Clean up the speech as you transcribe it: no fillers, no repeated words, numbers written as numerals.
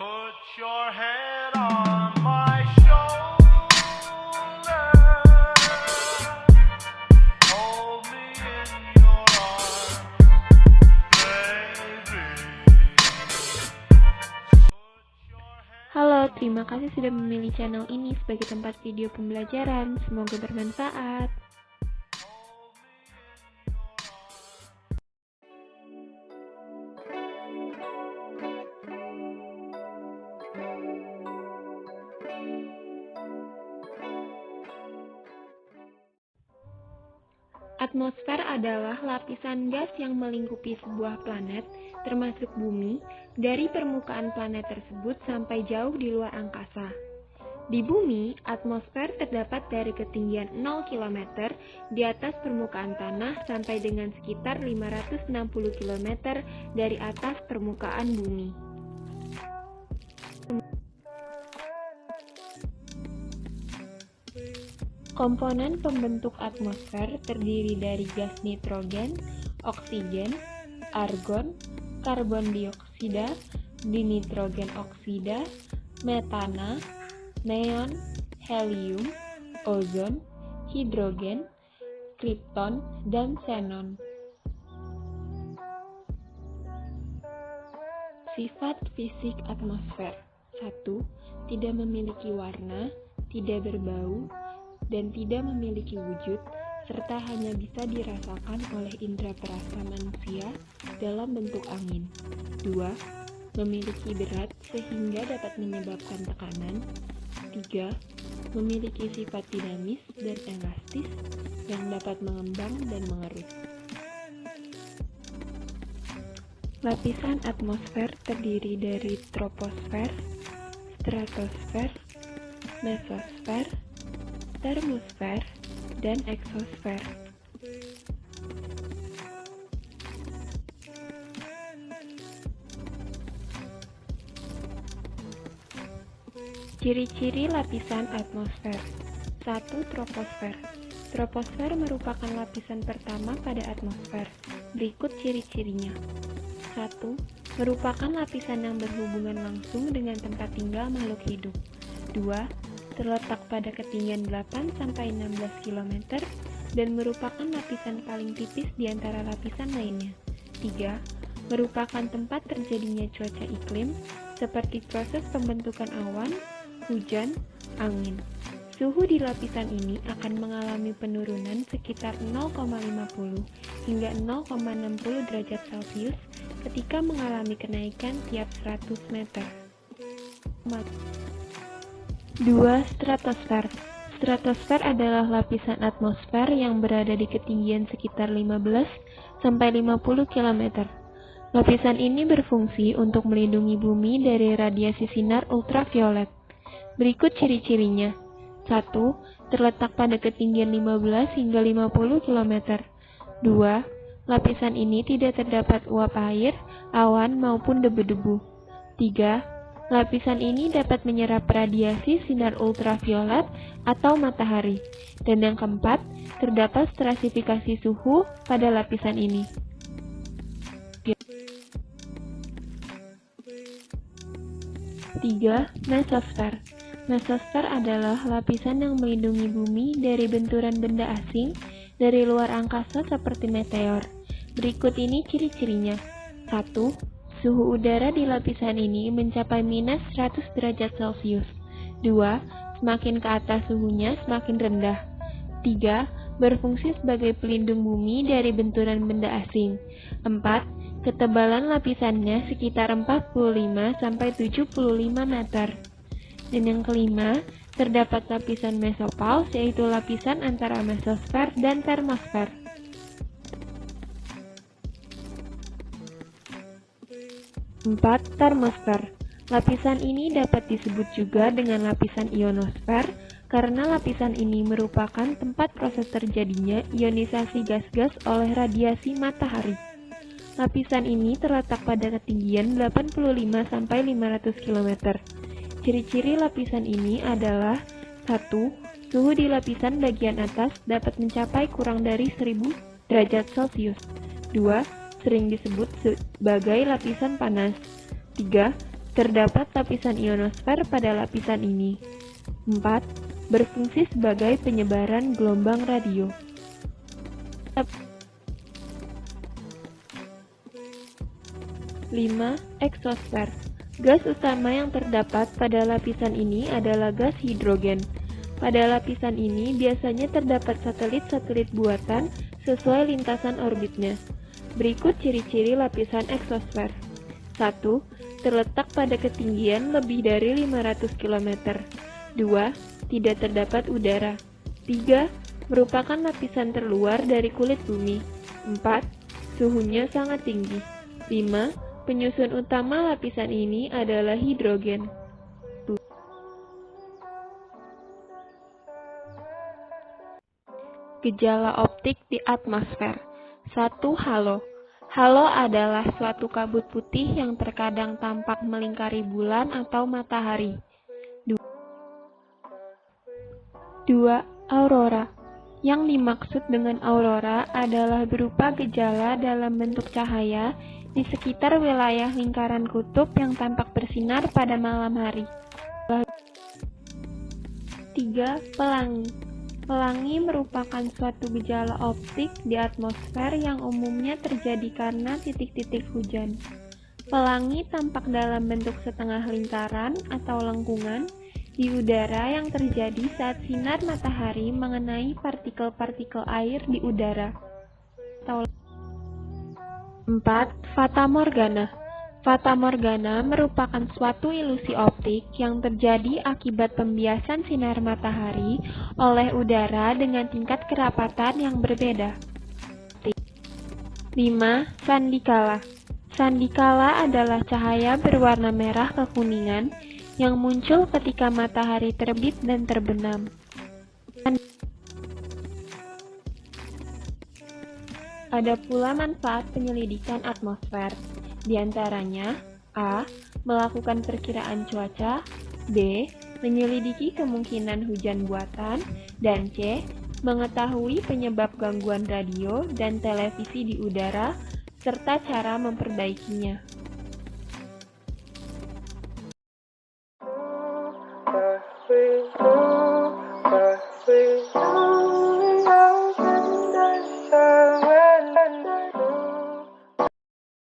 Put your head on my shoulder, hold me in your arms, baby. Halo, terima kasih sudah memilih channel ini sebagai tempat video pembelajaran. Semoga bermanfaat. Atmosfer adalah lapisan gas yang melingkupi sebuah planet, termasuk bumi, dari permukaan planet tersebut sampai jauh di luar angkasa. Di bumi, atmosfer terdapat dari ketinggian 0 km di atas permukaan tanah sampai dengan sekitar 560 km dari atas permukaan bumi. Komponen pembentuk atmosfer terdiri dari gas nitrogen, oksigen, argon, karbon dioksida, dinitrogen oksida, metana, neon, helium, ozon, hidrogen, kripton, dan xenon. Sifat fisik atmosfer. 1. Tidak memiliki warna, tidak berbau, dan tidak memiliki wujud, serta hanya bisa dirasakan oleh indera perasa manusia dalam bentuk angin. 2. Memiliki berat sehingga dapat menyebabkan tekanan. 3. Memiliki sifat dinamis dan elastis yang dapat mengembang dan mengerut. Lapisan atmosfer terdiri dari troposfer, stratosfer, mesosfer, termosfer, dan eksosfer. Ciri-ciri lapisan atmosfer. 1. Troposfer. Troposfer merupakan lapisan pertama pada atmosfer. Berikut ciri-cirinya. 1. Merupakan lapisan yang berhubungan langsung dengan tempat tinggal makhluk hidup. 2. Terletak pada ketinggian 8-16 km dan merupakan lapisan paling tipis di antara lapisan lainnya. 3. Merupakan tempat terjadinya cuaca iklim seperti proses pembentukan awan, hujan, angin. Suhu di lapisan ini akan mengalami penurunan sekitar 0,50 hingga 0,60 derajat Celcius ketika mengalami kenaikan tiap 100 meter. 2. Stratosfer. Stratosfer adalah lapisan atmosfer yang berada di ketinggian sekitar 15-50 km. Lapisan ini berfungsi untuk melindungi bumi dari radiasi sinar ultraviolet. Berikut ciri-cirinya. 1. Terletak pada ketinggian 15 hingga 50 km. 2. Lapisan ini tidak terdapat uap air, awan, maupun debu-debu. 3. Lapisan ini dapat menyerap radiasi sinar ultraviolet atau matahari. Dan yang keempat, terdapat stratifikasi suhu pada lapisan ini. 3. Mesosfer. Mesosfer adalah lapisan yang melindungi bumi dari benturan benda asing dari luar angkasa seperti meteor. Berikut ini ciri-cirinya. 1. Suhu udara di lapisan ini mencapai minus 100 derajat Celcius. 2. Semakin ke atas suhunya semakin rendah. 3. Berfungsi sebagai pelindung bumi dari benturan benda asing. 4. Ketebalan lapisannya sekitar 45-75 meter. Dan yang kelima, terdapat lapisan mesopause, yaitu lapisan antara mesosfer dan termosfer. 4. Termosfer. Lapisan ini dapat disebut juga dengan lapisan ionosfer karena lapisan ini merupakan tempat proses terjadinya ionisasi gas-gas oleh radiasi matahari. Lapisan ini terletak pada ketinggian 85-500 km. Ciri-ciri lapisan ini adalah 1. Suhu di lapisan bagian atas dapat mencapai kurang dari 1000 derajat Celcius. 2. Sering disebut sebagai lapisan panas. 3. Terdapat lapisan ionosfer pada lapisan ini. 4. Berfungsi sebagai penyebaran gelombang radio. 5. Eksosfer. Gas utama yang terdapat pada lapisan ini adalah gas hidrogen. Pada lapisan ini biasanya terdapat satelit-satelit buatan sesuai lintasan orbitnya. Berikut ciri-ciri lapisan eksosfer. 1. Terletak pada ketinggian lebih dari 500 km. 2. Tidak terdapat udara. 3. Merupakan lapisan terluar dari kulit bumi. 4. Suhunya sangat tinggi. 5. Penyusun utama lapisan ini adalah hidrogen. Gejala optik di atmosfer. 1. Halo. Halo adalah suatu kabut putih yang terkadang tampak melingkari bulan atau matahari. 2. Aurora. Yang dimaksud dengan aurora adalah berupa gejala dalam bentuk cahaya di sekitar wilayah lingkaran kutub yang tampak bersinar pada malam hari. 3. Pelangi. Pelangi merupakan suatu gejala optik di atmosfer yang umumnya terjadi karena titik-titik hujan. Pelangi tampak dalam bentuk setengah lingkaran atau lengkungan di udara yang terjadi saat sinar matahari mengenai partikel-partikel air di udara. 4. Fata Morgana. Fata Morgana merupakan suatu ilusi optik yang terjadi akibat pembiasan sinar matahari oleh udara dengan tingkat kerapatan yang berbeda. 5. Sandikala. Sandikala adalah cahaya berwarna merah kekuningan yang muncul ketika matahari terbit dan terbenam. Ada pula manfaat penyelidikan atmosfer, di antaranya A. Melakukan perkiraan cuaca, B. Menyelidiki kemungkinan hujan buatan, dan C. Mengetahui penyebab gangguan radio dan televisi di udara, serta cara memperbaikinya. We